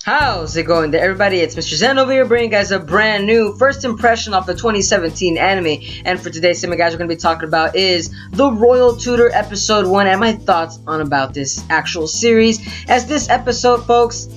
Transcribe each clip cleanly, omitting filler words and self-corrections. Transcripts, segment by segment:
How's it going there, everybody? It's Mr. Zen over here bringing you guys a brand new first impression of the 2017 anime. And for today's segment, guys, we're going to be talking about is The Royal Tutor Episode 1 and my thoughts on about this actual series. As this episode, folks,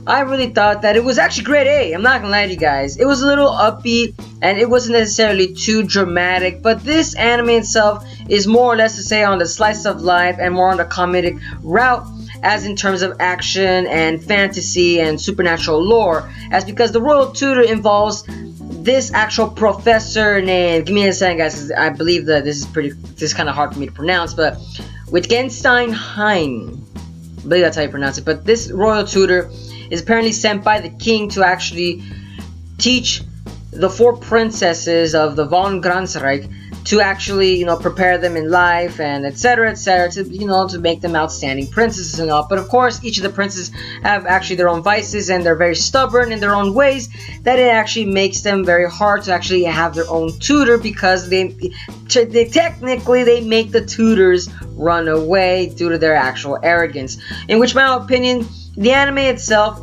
I really thought that it was actually grade A. I'm not going to lie to you guys. It was a little upbeat and it wasn't necessarily too dramatic. But this anime itself is more or less to say on the slice of life and more on the comedic route, as in terms of action and fantasy and supernatural lore, as because the Royal Tutor involves this actual professor named, give me a second guys, 'cause I believe that this is kind of hard for me to pronounce, but Wittgenstein Hein, I believe that's how you pronounce it. But this Royal Tutor is apparently sent by the king to actually teach the 4 princesses of the von Gransreich to actually, prepare them in life and etc, to, to make them outstanding princesses and all. But of course, each of the princes have actually their own vices and they're very stubborn in their own ways, that it actually makes them very hard to actually have their own tutor, because they technically make the tutors run away due to their actual arrogance. In which, my opinion, the anime itself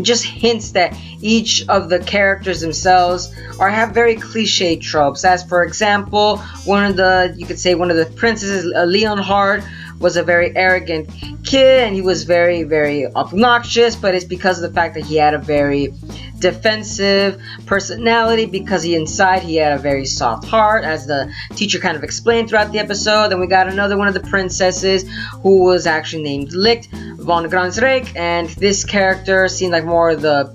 just hints that each of the characters themselves have very cliche tropes. As for example, one of the princesses, Leonhard, was a very arrogant kid and he was very, very obnoxious, but it's because of the fact that he had a very defensive personality, because inside he had a very soft heart, as the teacher kind of explained throughout the episode. Then we got another one of the princesses who was actually named Licht von Gransreich, and this character seemed like more of the,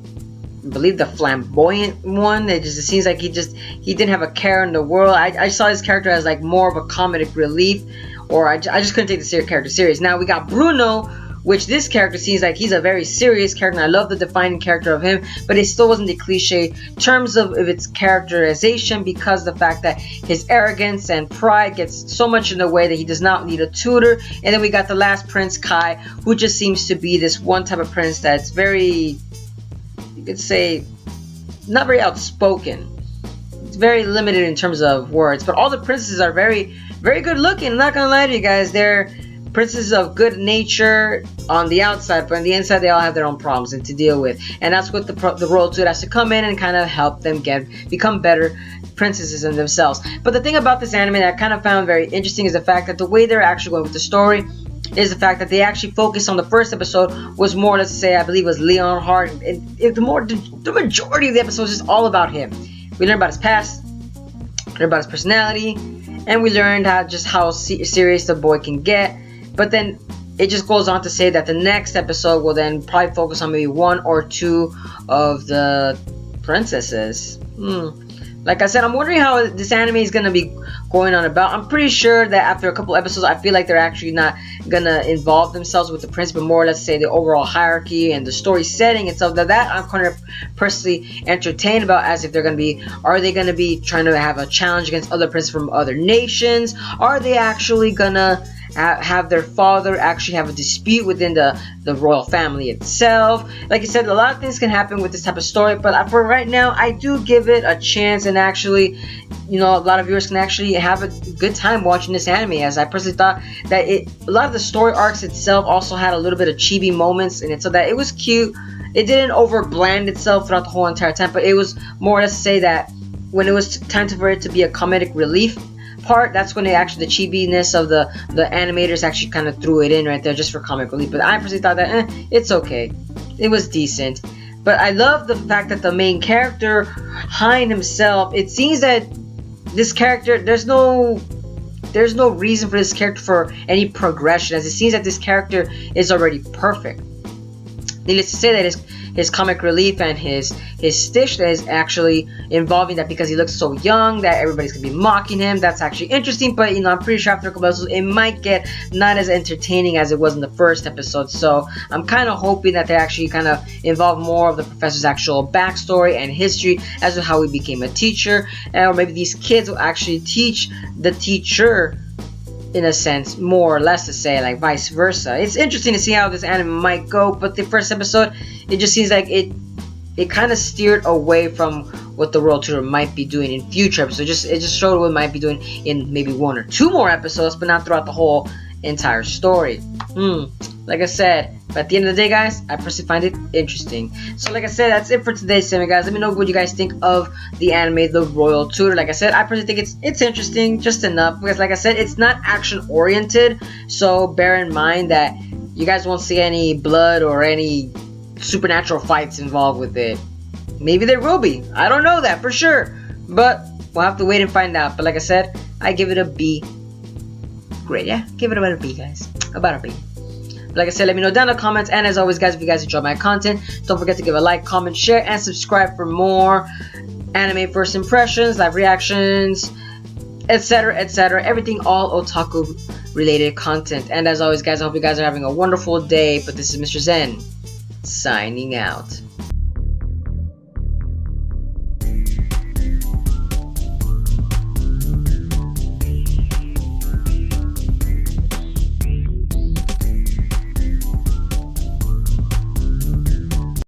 I believe, the flamboyant one. It seems like he didn't have a care in the world. I saw his character as like more of a comedic relief, or I just couldn't take the character serious. Now we got Bruno, which this character seems like he's a very serious character, and I love the defining character of him, but it still wasn't the cliche terms of its characterization, because of the fact that his arrogance and pride gets so much in the way that he does not need a tutor. And then we got the last prince, Kai, who just seems to be this one type of prince that's very, you could say, not very outspoken. It's very limited in terms of words, but all the princesses are very, very good looking. I'm not gonna lie to you guys, they're princesses of good nature on the outside, but on the inside they all have their own problems and to deal with, and that's what the Royal Tutor has to come in and kind of help them become better princesses in themselves. But the thing about this anime that I kind of found very interesting is the fact that the way they're actually going with the story is the fact that they actually focused on the first episode was more, let's say, I believe it was Leonhard, and the majority of the episode is just all about him. We learned about his past, learned about his personality, and we learned how serious the boy can get. But then it just goes on to say that the next episode will then probably focus on maybe 1 or 2 of the princesses. Like I said, I'm wondering how this anime is going to be going on about. I'm pretty sure that after a couple episodes, I feel like they're actually not going to involve themselves with the prince, but more, let's say, the overall hierarchy and the story setting and stuff. That I'm kind of personally entertained about, as if are they going to be trying to have a challenge against other princes from other nations? Are they actually going to have their father actually have a dispute within the royal family itself? Like I said, a lot of things can happen with this type of story, but for right now, I do give it a chance, and actually, a lot of viewers can actually have a good time watching this anime, as I personally thought that a lot of the story arcs itself also had a little bit of chibi moments in it, so that it was cute. It didn't overbland itself throughout the whole entire time, but it was more, let's say, that when it was time for it to be a comedic relief part, that's when the chibiness of the animators actually kind of threw it in right there just for comic relief. But I personally thought that it's okay, it was decent. But I love the fact that the main character, Hein himself, it seems that this character, there's no reason for this character for any progression, as it seems that this character is already perfect. Needless to say that his comic relief and his stitch that is actually involving that, because he looks so young that everybody's gonna be mocking him. That's actually interesting, but I'm pretty sure after a couple episodes it might get not as entertaining as it was in the first episode. So I'm kind of hoping that they actually kind of involve more of the professor's actual backstory and history as to how he became a teacher, or maybe these kids will actually teach the teacher, in a sense, more or less, to say, like vice versa. It's interesting to see how this anime might go, but the first episode, it just seems like it kind of steered away from what the Royal Tutor might be doing in future episodes. It just showed what it might be doing in maybe 1 or 2 more episodes, but not throughout the whole entire story. Like I said, but at the end of the day, guys, I personally find it interesting. So like I said, that's it for today's anime, guys. Let me know what you guys think of the anime The Royal Tutor. Like I said, I personally think it's interesting, just enough, because like I said, it's not action oriented, so bear in mind that you guys won't see any blood or any supernatural fights involved with it. Maybe there will be, I don't know that for sure, but we'll have to wait and find out. But like I said, I give it a B grade. Yeah, give it about a B, guys, about a B. Like I said, let me know down in the comments, and as always, guys, if you guys enjoy my content, don't forget to give a like, comment, share, and subscribe for more anime first impressions, live reactions, etc, etc, everything, all otaku related content. And as always, guys, I hope you guys are having a wonderful day. But this is Mr. Zen signing out.